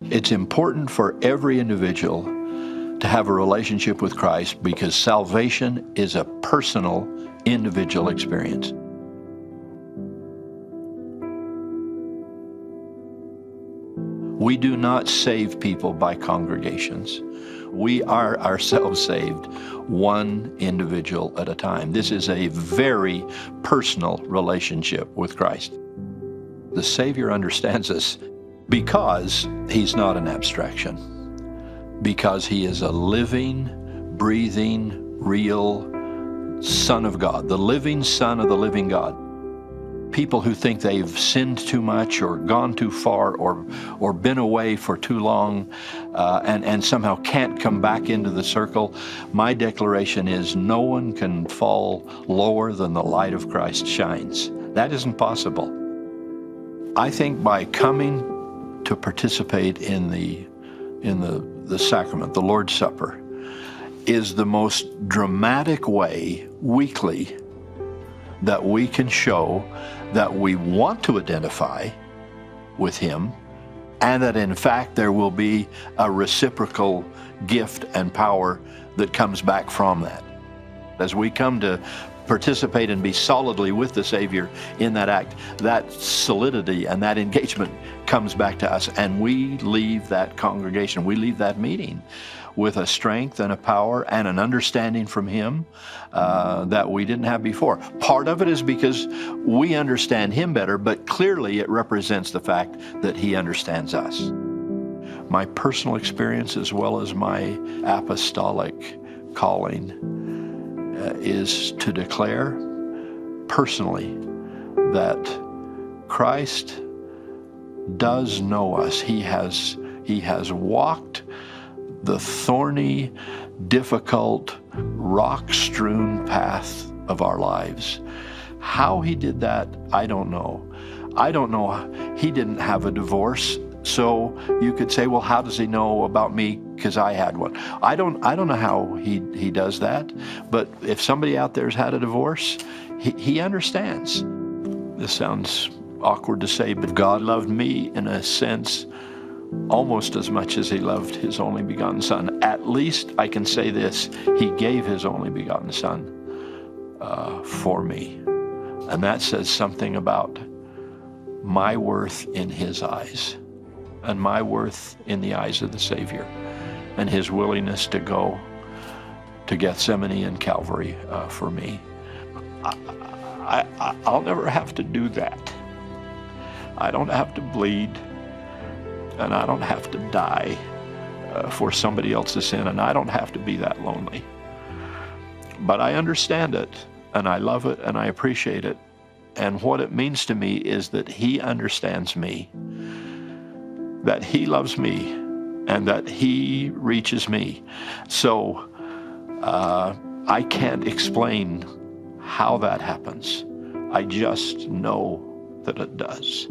It's important for every individual to have a relationship with Christ because salvation is a personal, individual experience. We do not save people by congregations. We are ourselves saved, one individual at a time. This is a very personal relationship with Christ. The Savior understands us because he's not an abstraction, because he is a living, breathing, real Son of God, the living Son of the living God. People who think they've sinned too much or gone too far or been away for too long and somehow can't come back into the circle, my declaration is no one can fall lower than the light of Christ shines. That isn't possible. I think by coming to participate in the sacrament, the Lord's Supper, is the most dramatic way weekly that we can show that we want to identify with him, and that in fact there will be a reciprocal gift and power that comes back from that. As we come to participate and be solidly with the Savior in that act, that solidity and that engagement comes back to us, and we leave that congregation, we leave that meeting with a strength and a power and an understanding from him that we didn't have before. Part of it is because we understand him better, but clearly it represents the fact that he understands us. My personal experience as well as my apostolic calling is to declare personally that Christ does know us. He has walked the thorny, difficult, rock-strewn path of our lives. How he did that, I don't know. I don't know. He didn't have a divorce, so you could say, well, how does he know about me because I had one? I don't know how he does that, but if somebody out there's had a divorce, he understands. This sounds awkward to say, but God loved me in a sense almost as much as he loved his only begotten Son. At least I can say this, he gave his only begotten Son for me. And that says something about my worth in his eyes and my worth in the eyes of the Savior, and his willingness to go to Gethsemane and Calvary for me. I'll never have to do that. I don't have to bleed, and I don't have to die for somebody else's sin, and I don't have to be that lonely. But I understand it, and I love it, and I appreciate it. And what it means to me is that he understands me, that he loves me, and that he reaches me. So I can't explain how that happens. I just know that it does.